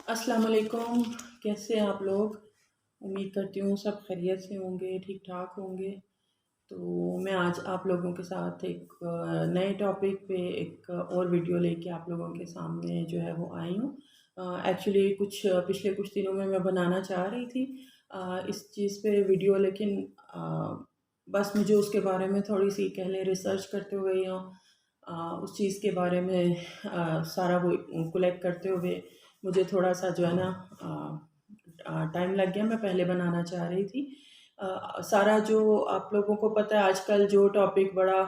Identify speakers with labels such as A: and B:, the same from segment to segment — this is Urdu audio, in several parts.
A: السلام علیکم، کیسے ہیں آپ لوگ؟ امید کرتی ہوں سب خیریت سے ہوں گے، ٹھیک ٹھاک ہوں گے۔ تو میں آج آپ لوگوں کے ساتھ ایک نئے ٹاپک پہ ایک اور ویڈیو لے کے آپ لوگوں کے سامنے جو ہے وہ آئی ہوں۔ ایکچولی پچھلے کچھ دنوں میں بنانا چاہ رہی تھی اس چیز پہ ویڈیو، لیکن بس مجھے اس کے بارے میں تھوڑی سی کہہ لیں ریسرچ کرتے ہوئے یا اس چیز کے بارے میں سارا وہ کلیکٹ کرتے ہوئے مجھے تھوڑا سا جو ہے نا ٹائم لگ گیا۔ میں پہلے بنانا چاہ رہی تھی سارا جو آپ لوگوں کو پتہ ہے آج کل جو ٹاپک بڑا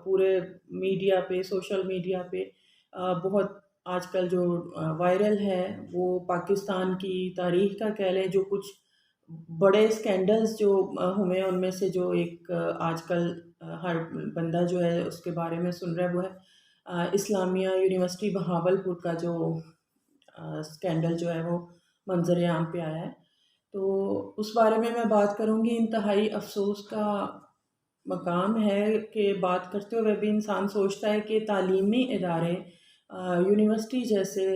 A: پورے میڈیا پہ، سوشل میڈیا پہ بہت آج کل جو وائرل ہے، وہ پاکستان کی تاریخ کا کہہ لیں، جو کچھ بڑے اسکینڈلز جو ہوئے ہیں ان میں سے جو ایک آج کل ہر بندہ جو ہے اس کے بارے میں سن رہا ہے، وہ ہے اسلامیہ یونیورسٹی بہاولپور کا جو اسکینڈل جو ہے وہ منظر عام پہ آیا ہے۔ تو اس بارے میں بات کروں گی۔ انتہائی افسوس کا مقام ہے کہ بات کرتے ہوئے بھی انسان سوچتا ہے کہ تعلیمی ادارے، یونیورسٹی جیسے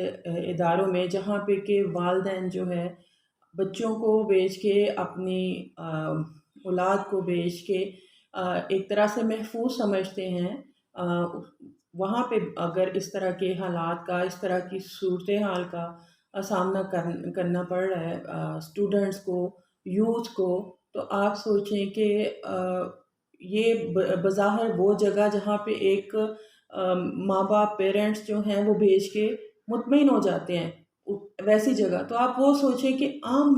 A: اداروں میں جہاں پہ کہ والدین جو ہے بچوں کو بیچ کے، اپنی اولاد کو بیچ کے ایک طرح سے محفوظ سمجھتے ہیں، وہاں پہ اگر اس طرح کے حالات کا، اس طرح کی صورتحال کا سامنا کرنا پڑ رہا ہے اسٹوڈنٹس کو، یوتھ کو، تو آپ سوچیں کہ یہ بظاہر وہ جگہ جہاں پہ ایک ماں باپ، پیرنٹس جو ہیں وہ بھیج کے مطمئن ہو جاتے ہیں، ویسی جگہ تو آپ وہ سوچیں کہ عام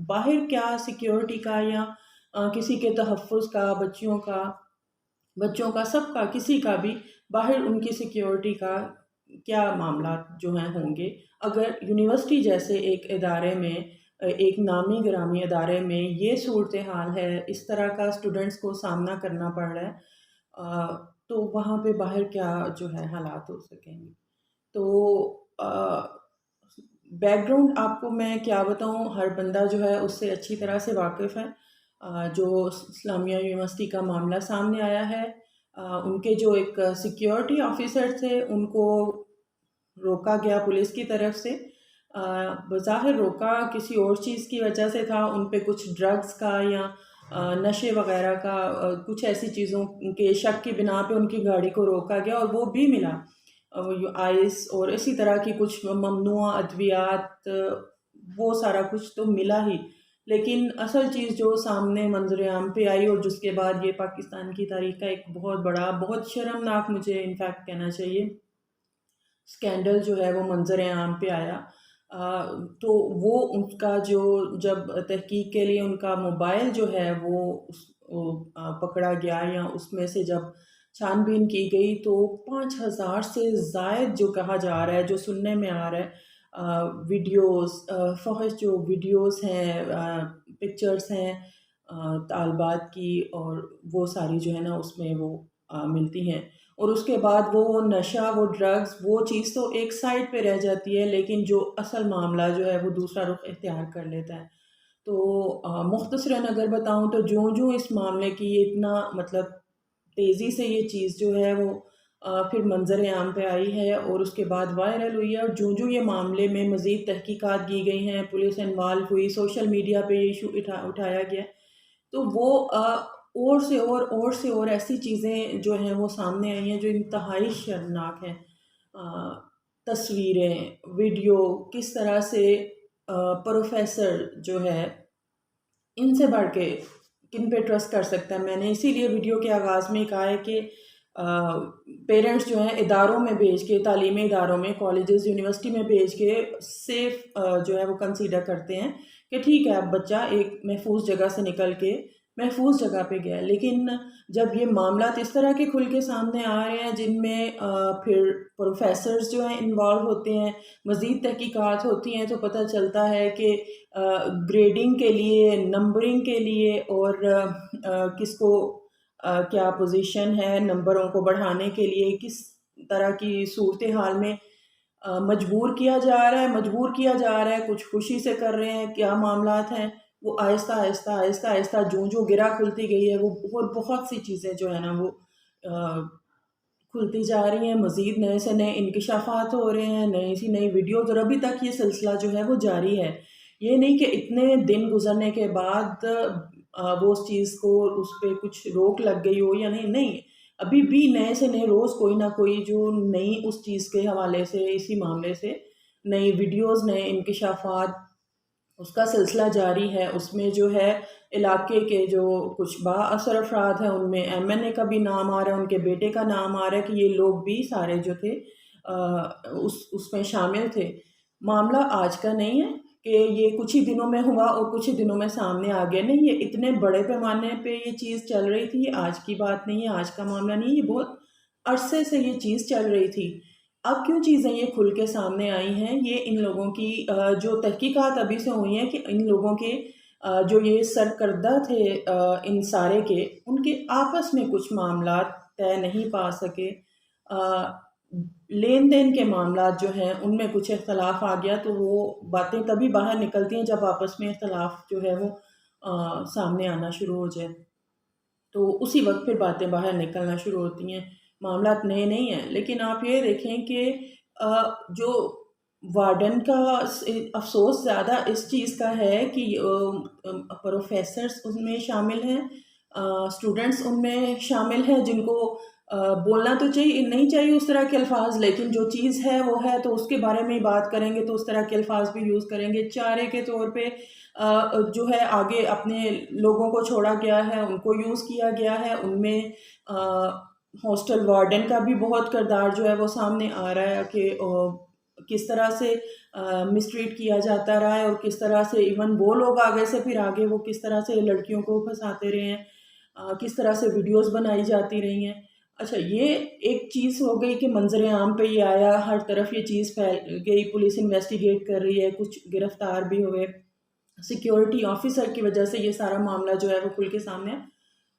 A: باہر کیا سیکیورٹی کا یا کسی کے تحفظ کا، بچوں کا سب کا، کسی کا بھی باہر ان کی سیکیورٹی کا کیا معاملات جو ہیں ہوں گے اگر یونیورسٹی جیسے ایک ادارے میں، ایک نامی گرامی ادارے میں یہ صورتحال ہے، اس طرح کا اسٹوڈنٹس کو سامنا کرنا پڑ رہا ہے، تو وہاں پہ باہر کیا جو ہے حالات ہو سکیں گے۔ تو بیک گراؤنڈ آپ کو میں کیا بتاؤں، ہر بندہ جو ہے اس سے اچھی طرح سے واقف ہے۔ جو اسلامیہ یونیورسٹی کا معاملہ سامنے آیا ہے، ان کے جو ایک سیکیورٹی آفیسر تھے ان کو روکا گیا پولیس کی طرف سے۔ بظاہر روکا کسی اور چیز کی وجہ سے تھا، ان پہ کچھ ڈرگز کا یا نشے وغیرہ کا کچھ ایسی چیزوں کے شک کی بنا پہ ان کی گاڑی کو روکا گیا، اور وہ بھی ملا آئس اور اسی طرح کی کچھ ممنوع ادویات، وہ سارا کچھ تو ملا ہی۔ لیکن اصل چیز جو سامنے منظر عام پہ آئی، اور جس کے بعد یہ پاکستان کی تاریخ کا ایک بہت بڑا، بہت شرمناک، مجھے انفیکٹ کہنا چاہیے، اسکینڈل جو ہے وہ منظر عام پہ آیا۔ تو وہ ان کا جو جب تحقیق کے لیے ان کا موبائل جو ہے وہ پکڑا گیا، یا اس میں سے جب چھان بین کی گئی، تو 5,000 سے زائد جو کہا جا رہا ہے، جو سننے میں آ رہا ہے، ویڈیوز، فحش جو ویڈیوز ہیں، پکچرز ہیں طالبات کی، اور وہ ساری جو ہے نا اس میں وہ ملتی ہیں۔ اور اس کے بعد وہ نشہ، وہ ڈرگز، وہ چیز تو ایک سائڈ پہ رہ جاتی ہے، لیکن جو اصل معاملہ جو ہے وہ دوسرا رخ اختیار کر لیتا ہے۔ تو مختصراً اگر بتاؤں تو جوں اس معاملے کی اتنا مطلب تیزی سے یہ چیز جو ہے وہ پھر منظر عام پہ آئی ہے، اور اس کے بعد وائرل ہوئی ہے، اور جوں یہ معاملے میں مزید تحقیقات کی گئی ہیں، پولیس انوالو ہوئی، سوشل میڈیا پہ یہ ایشو اٹھایا گیا، تو وہ اور سے اور ایسی چیزیں جو ہیں وہ سامنے آئی ہیں جو انتہائی شرمناک ہیں۔ تصویریں، ویڈیو، کس طرح سے پروفیسر جو ہے، ان سے بڑھ کے کن پہ ٹرسٹ کر سکتا ہے۔ میں نے اسی لیے ویڈیو کے آغاز میں کہا ہے کہ پیرنٹس جو ہیں اداروں میں بھیج کے، تعلیمی اداروں میں، کالجز، یونیورسٹی میں بھیج کے سیف جو ہے وہ کنسیڈر کرتے ہیں کہ ٹھیک ہے اب بچہ ایک محفوظ جگہ سے نکل کے محفوظ جگہ پہ گیا۔ لیکن جب یہ معاملات اس طرح کے کھل کے سامنے آ رہے ہیں، جن میں پھر پروفیسرز جو ہیں انوالو ہوتے ہیں، مزید تحقیقات ہوتی ہیں، تو پتہ چلتا ہے کہ گریڈنگ کے لیے، نمبرنگ کے لیے، اور کس کو کیا پوزیشن ہے نمبروں کو بڑھانے کے لیے، کس طرح کی صورتحال میں مجبور کیا جا رہا ہے، کچھ خوشی سے کر رہے ہیں، کیا معاملات ہیں، وہ آہستہ آہستہ جو گرہ کھلتی گئی ہے، وہ بہت سی چیزیں جو ہے نا وہ کھلتی جا رہی ہیں، مزید نئے سے نئے انکشافات ہو رہے ہیں، نئی سی نئی ویڈیوز، اور ابھی تک یہ سلسلہ جو ہے وہ جاری ہے۔ یہ نہیں کہ اتنے دن گزرنے کے بعد وہ اس چیز کو اس پہ کچھ روک لگ گئی ہو یا نہیں، ابھی بھی نئے سے نئے روز کوئی نہ کوئی جو نئی اس چیز کے حوالے سے، اسی معاملے سے نئی ویڈیوز، نئے انکشافات، اس کا سلسلہ جاری ہے۔ اس میں جو ہے علاقے کے جو کچھ با اثر افراد ہیں، ان میں ایم این اے کا بھی نام آ رہا ہے، ان کے بیٹے کا نام آ رہا ہے کہ یہ لوگ بھی سارے جو تھے اس میں شامل تھے۔ معاملہ آج کا نہیں ہے کہ یہ کچھ ہی دنوں میں ہوا اور کچھ ہی دنوں میں سامنے آ گیا، نہیں، یہ اتنے بڑے پیمانے پہ یہ چیز چل رہی تھی، یہ آج کی بات نہیں ہے، آج کا معاملہ نہیں ہے، یہ بہت عرصے سے یہ چیز چل رہی تھی۔ اب کیوں چیزیں یہ کھل کے سامنے آئی ہیں؟ یہ ان لوگوں کی جو تحقیقات ابھی سے ہوئی ہیں کہ ان لوگوں کے جو یہ سرکردہ تھے ان سارے کے، ان کے آپس میں کچھ معاملات طے نہیں پا سکے، لین دین کے معاملات جو ہیں ان میں کچھ اختلاف آ گیا، تو وہ باتیں تبھی باہر نکلتی ہیں جب آپس میں اختلاف جو ہے وہ سامنے آنا شروع ہو جائے، تو اسی وقت پھر باتیں باہر نکلنا شروع ہوتی ہیں۔ معاملات نئے نہیں ہیں، لیکن آپ یہ دیکھیں کہ جو وارڈن کا افسوس زیادہ اس چیز کا ہے کہ پروفیسرز ان میں شامل ہیں، اسٹوڈنٹس ان میں شامل ہیں، جن کو بولنا تو چاہیے نہیں چاہیے اس طرح کے الفاظ، لیکن جو چیز ہے وہ ہے، تو اس کے بارے میں بات کریں گے تو اس طرح کے الفاظ بھی یوز کریں گے۔ چارے کے طور پہ جو ہے آگے اپنے لوگوں کو چھوڑا گیا ہے، ان کو یوز کیا گیا ہے، ان میں ہاسٹل وارڈن کا بھی بہت کردار جو ہے وہ سامنے آ رہا ہے کہ کس طرح سے مسٹریٹ کیا جاتا رہا ہے، اور کس طرح سے ایون وہ لوگ آگے سے پھر آگے وہ کس طرح سے لڑکیوں کو پھنساتے رہے ہیں، کس طرح سے ویڈیوز بنائی جاتی رہی ہیں۔ اچھا، یہ ایک چیز ہو گئی کہ منظر عام پہ یہ آیا، ہر طرف یہ چیز پھیل گئی، پولیس انویسٹیگیٹ کر رہی ہے، کچھ گرفتار بھی ہوئے، سیکیورٹی آفیسر کی وجہ سے یہ سارا معاملہ جو ہے وہ کھل کے سامنے ہے۔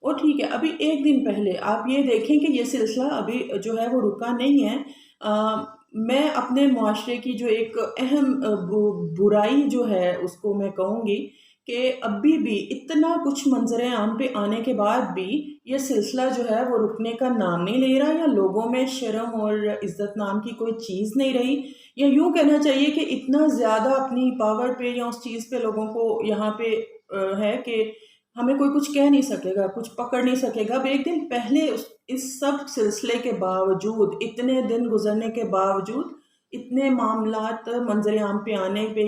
A: اور ٹھیک ہے، ابھی ایک دن پہلے آپ یہ دیکھیں کہ یہ سلسلہ ابھی جو ہے وہ رکا نہیں ہے۔ میں اپنے معاشرے کی جو ایک اہم برائی جو ہے اس کو میں کہوں گی کہ ابھی بھی اتنا کچھ منظر عام پہ آنے کے بعد بھی یہ سلسلہ جو ہے وہ رکنے کا نام نہیں لے رہا، یا لوگوں میں شرم اور عزت نام کی کوئی چیز نہیں رہی، یا یوں کہنا چاہیے کہ اتنا زیادہ اپنی پاور پہ یا اس چیز پہ لوگوں کو یہاں پہ ہے کہ ہمیں کوئی کچھ کہہ نہیں سکے گا، کچھ پکڑ نہیں سکے گا۔ اب ایک دن پہلے اس سب سلسلے کے باوجود، اتنے دن گزرنے کے باوجود، اتنے معاملات منظر عام پہ آنے پہ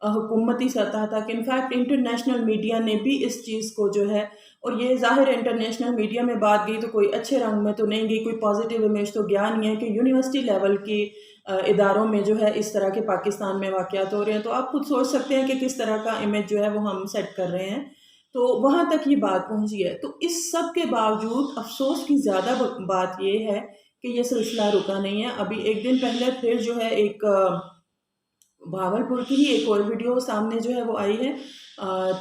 A: حکومتی سطح تک، انفیکٹ انٹرنیشنل میڈیا نے بھی اس چیز کو جو ہے، اور یہ ظاہر انٹرنیشنل میڈیا میں بات گئی تو کوئی اچھے رنگ میں تو نہیں گئی، کوئی پازیٹیو امیج تو گیا نہیں ہے کہ یونیورسٹی لیول کی اداروں میں جو ہے اس طرح کے پاکستان میں واقعات ہو رہے ہیں، تو آپ خود سوچ سکتے ہیں کہ کس طرح کا امیج جو ہے وہ ہم سیٹ کر رہے ہیں، تو وہاں تک یہ بات پہنچی ہے۔ تو اس سب کے باوجود افسوس کی زیادہ بات یہ ہے کہ یہ سلسلہ رکا نہیں ہے۔ ابھی ایک دن پہلے پھر جو ہے ایک بھاولپور کی ہی ایک اور ویڈیو سامنے جو ہے وہ آئی ہے،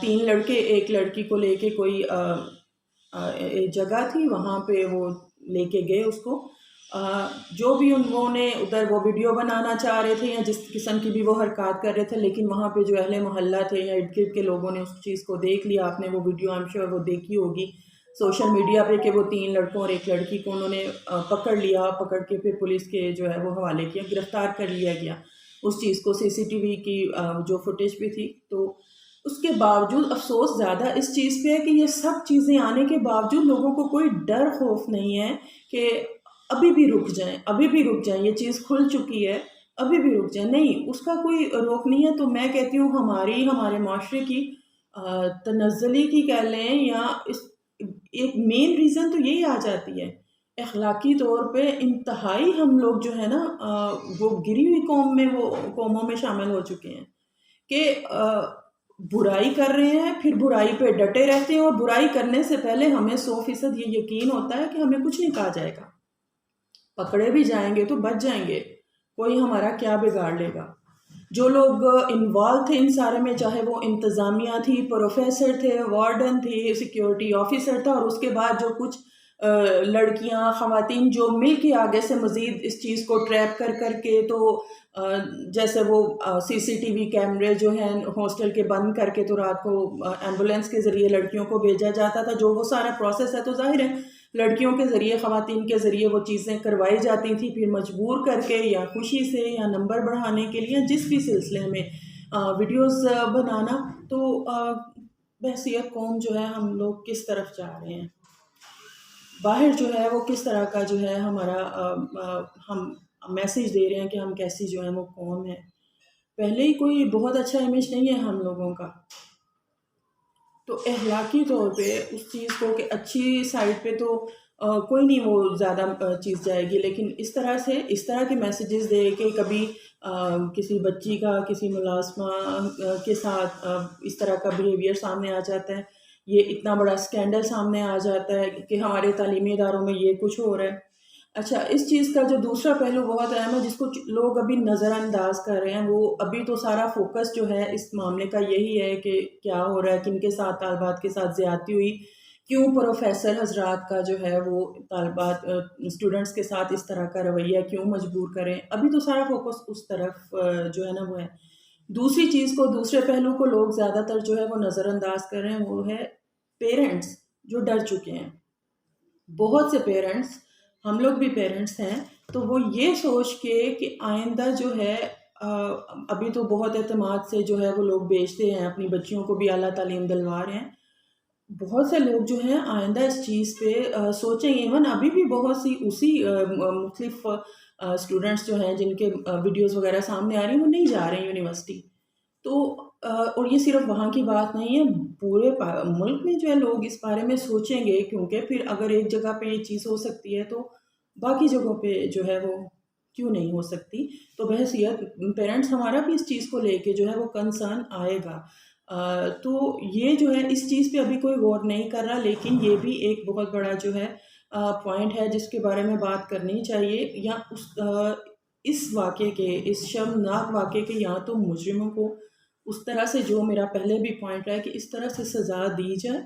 A: 3 لڑکے ایک لڑکی کو لے کے کوئی جگہ تھی، وہاں پہ وہ لے کے گئے اس کو، جو بھی انہوں نے ادھر وہ ویڈیو بنانا چاہ رہے تھے یا جس قسم کی بھی وہ حرکات کر رہے تھے، لیکن وہاں پہ جو اہل محلہ تھے یا ارد گرد کے لوگوں نے اس چیز کو دیکھ لیا۔ آپ نے وہ ویڈیو I'm sure وہ دیکھی ہوگی سوشل میڈیا پہ کہ وہ 3 لڑکوں اور ایک لڑکی کو انہوں نے پکڑ لیا، پکڑ کے پھر پولیس کے جو ہے وہ حوالے کیا، گرفتار کر لیا گیا اس چیز کو، CCTV کی جو فوٹیج بھی تھی۔ تو اس کے باوجود افسوس زیادہ اس چیز پہ ہے کہ یہ سب چیزیں آنے کے باوجود لوگوں کو کوئی ڈر خوف نہیں ہے کہ ابھی بھی رک جائیں، ابھی بھی رک جائیں، یہ چیز کھل چکی ہے، ابھی بھی رک جائیں، نہیں، اس کا کوئی روک نہیں ہے۔ تو میں کہتی ہوں ہمارے معاشرے کی تنزلی کی کہہ لیں، یا ایک مین ریزن تو یہی آ جاتی ہے، اخلاقی طور پہ انتہائی ہم لوگ جو ہے نا وہ گری ہوئی قوموں میں شامل ہو چکے ہیں کہ برائی کر رہے ہیں، پھر برائی پہ ڈٹے رہتے ہیں، اور برائی کرنے سے پہلے ہمیں 100% یہ یقین ہوتا ہے کہ ہمیں کچھ نہیں کہا جائے گا، پکڑے بھی جائیں گے تو بچ جائیں گے، کوئی ہمارا کیا بگاڑ لے گا۔ جو لوگ انوالو تھے ان سارے میں، چاہے وہ انتظامیہ تھی، پروفیسر تھے، وارڈن تھی، سیکیورٹی آفیسر تھا، اور اس کے بعد جو کچھ لڑکیاں، خواتین جو مل کے آگے سے مزید اس چیز کو ٹریپ کر کے، تو جیسے وہ CCTV کیمرے جو ہیں ہاسٹل کے بند کر کے، تو رات کو ایمبولینس کے ذریعے لڑکیوں کو بھیجا جاتا تھا، جو وہ سارا پروسیس ہے، تو ظاہر ہے لڑکیوں کے ذریعے، خواتین کے ذریعے وہ چیزیں کروائی جاتی تھیں، پھر مجبور کر کے یا خوشی سے یا نمبر بڑھانے کے لیے جس بھی سلسلے میں ویڈیوز بنانا. تو بحیثیت قوم جو ہے ہم لوگ کس طرف جا رہے ہیں، باہر جو ہے وہ کس طرح کا جو ہے ہمارا ہم میسیج دے رہے ہیں کہ ہم کیسی جو ہے وہ قوم ہے. پہلے ہی کوئی بہت اچھا امیج نہیں ہے ہم لوگوں کا، تو اخلاقی طور پہ اس چیز کو کہ اچھی سائڈ پہ تو کوئی نہیں وہ زیادہ چیز جائے گی، لیکن اس طرح سے اس طرح کے میسیجز دے کہ کبھی کسی بچی کا کسی ملازمہ کے ساتھ اس طرح کا بیہیویئر سامنے آ جاتا ہے، یہ اتنا بڑا اسکینڈل سامنے آ جاتا ہے کہ ہمارے تعلیمی اداروں میں یہ کچھ ہو رہا ہے. اچھا، اس چیز کا جو دوسرا پہلو بہت اہم ہے جس کو لوگ ابھی نظر انداز کر رہے ہیں، وہ ابھی تو سارا فوکس جو ہے اس معاملے کا یہی ہے کہ کیا ہو رہا ہے، کن کے ساتھ طالبات کے ساتھ زیادتی ہوئی، کیوں پروفیسر حضرات کا جو ہے وہ طالبات اسٹوڈنٹس کے ساتھ اس طرح کا رویہ کیوں مجبور کریں. ابھی تو سارا فوکس اس طرف جو ہے نا وہ ہے. دوسری چیز کو، دوسرے پہلو کو لوگ زیادہ تر جو ہے وہ نظر انداز کر رہے ہیں، وہ ہے پیرنٹس جو ڈر چکے ہیں. بہت سے پیرنٹس، ہم لوگ بھی پیرنٹس ہیں، تو وہ یہ سوچ کے کہ آئندہ جو ہے ابھی تو بہت اعتماد سے جو ہے وہ لوگ بیچتے ہیں، اپنی بچیوں کو بھی اعلیٰ تعلیم دلوا رہے ہیں. بہت سے لوگ جو ہیں آئندہ اس چیز پہ سوچیں گے. ایون ابھی بھی بہت سی اسی مختلف اسٹوڈنٹس جو ہیں جن کے ویڈیوز وغیرہ سامنے آ رہی ہیں، وہ نہیں جا رہے ہیں یونیورسٹی. تو اور یہ صرف وہاں کی بات نہیں ہے، پورے ملک میں جو ہے لوگ اس بارے میں سوچیں گے، کیونکہ پھر اگر ایک جگہ پہ یہ چیز ہو سکتی ہے تو باقی جگہوں پہ جو ہے وہ کیوں نہیں ہو سکتی. تو بحیثیت پیرنٹس ہمارا بھی اس چیز کو لے کے جو ہے وہ کنسرن آئے گا. تو یہ جو ہے اس چیز پہ ابھی کوئی غور نہیں کر رہا، لیکن یہ بھی ایک بہت بڑا جو ہے پوائنٹ ہے جس کے بارے میں بات کرنی چاہیے. یا اس واقعے کے، اس شرمناک واقعے کے یہاں تو مجرموں کو اس طرح سے، جو میرا پہلے بھی پوائنٹ ہے کہ اس طرح سے سزا دی جائے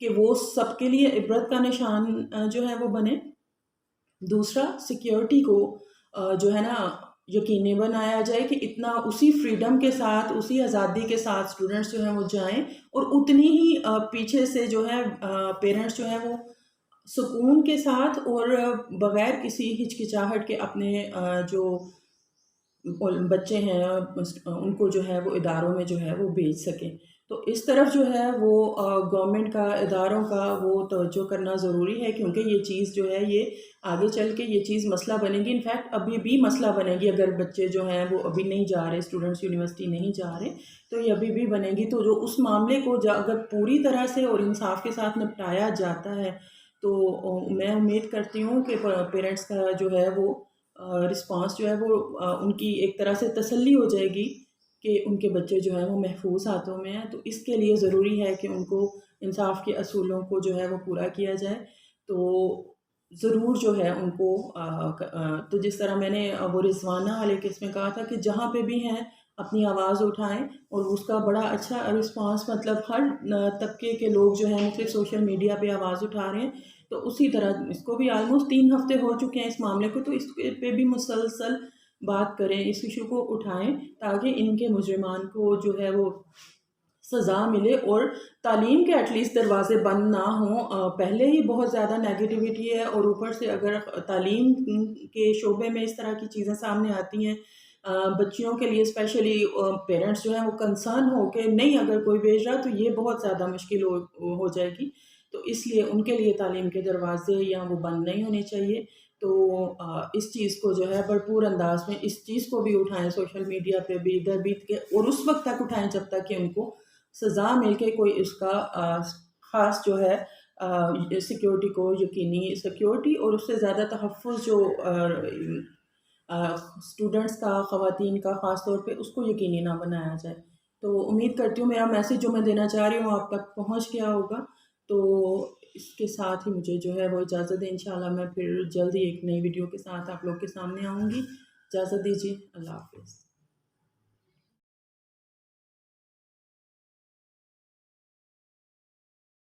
A: کہ وہ سب کے لیے عبرت کا نشان جو ہے وہ بنے. دوسرا، سیکیورٹی کو جو ہے نا یقینی بنایا جائے کہ اتنا اسی فریڈم کے ساتھ، اسی آزادی کے ساتھ اسٹوڈنٹس جو ہیں وہ جائیں، اور اتنی ہی پیچھے سے جو ہے پیرنٹس جو ہیں وہ سکون کے ساتھ اور بغیر کسی ہچکچاہٹ کے اپنے جو بچے ہیں ان کو جو ہے وہ اداروں میں جو ہے وہ بھیج سکیں. تو اس طرف جو ہے وہ گورنمنٹ کا، اداروں کا وہ توجہ کرنا ضروری ہے، کیونکہ یہ چیز جو ہے یہ آگے چل کے یہ چیز مسئلہ بنے گی. انفیکٹ ابھی بھی مسئلہ بنے گی اگر بچے جو ہیں وہ ابھی نہیں جا رہے، اسٹوڈنٹس یونیورسٹی نہیں جا رہے، تو یہ ابھی بھی بنے گی. تو جو اس معاملے کو اگر پوری طرح سے اور انصاف کے ساتھ نپٹایا جاتا ہے تو میں امید کرتی ہوں کہ پیرنٹس کا جو ہے وہ رسپانس جو ہے وہ ان کی ایک طرح سے تسلی ہو جائے گی کہ ان کے بچے جو ہیں وہ محفوظ ہاتھوں میں ہیں. تو اس کے لیے ضروری ہے کہ ان کو انصاف کے اصولوں کو جو ہے وہ پورا کیا جائے. تو ضرور جو ہے ان کو تو جس طرح میں نے وہ رضوانہ والے کیس میں کہا تھا کہ جہاں پہ بھی ہیں اپنی آواز اٹھائیں، اور اس کا بڑا اچھا رسپانس، مطلب ہر طبقے کے لوگ جو ہیں مختلف سوشل میڈیا پہ آواز اٹھا رہے ہیں. تو اسی طرح اس کو بھی آلموسٹ 3 ہفتے ہو چکے ہیں اس معاملے کو، تو اس پہ بھی مسلسل بات کریں، اس ایشو کو اٹھائیں تاکہ ان کے مجرمان کو جو ہے وہ سزا ملے اور تعلیم کے ایٹ لیسٹ دروازے بند نہ ہوں. پہلے ہی بہت زیادہ نیگیٹیوٹی ہے، اور اوپر سے اگر تعلیم کے شعبے میں اس طرح کی چیزیں سامنے آتی ہیں بچیوں کے لیے، اسپیشلی پیرنٹس جو ہیں وہ کنسرن ہو کہ نہیں اگر کوئی بھیج رہا تو یہ بہت زیادہ مشکل ہو جائے گی. تو اس لیے ان کے لیے تعلیم کے دروازے یا وہ بند نہیں ہونے چاہیے. تو اس چیز کو جو ہے بھرپور انداز میں اس چیز کو بھی اٹھائیں، سوشل میڈیا پہ بھی ادھر بیت کے، اور اس وقت تک اٹھائیں جب تک کہ ان کو سزا مل کے کوئی اس کا خاص جو ہے سیکیورٹی کو یقینی، سیکیورٹی اور اس سے زیادہ تحفظ جو اسٹوڈنٹس کا، خواتین کا خاص طور پہ، اس کو یقینی نہ بنایا جائے. تو امید کرتی ہوں میرا میسیج جو میں دینا چاہ رہی ہوں آپ تک پہنچ گیا ہوگا. تو اس کے ساتھ ہی مجھے جو ہے وہ اجازت دیں. انشاءاللہ میں پھر جلدی ایک نئی ویڈیو کے ساتھ آپ لوگ کے سامنے آؤں گی. اجازت دیجیے. اللہ حافظ.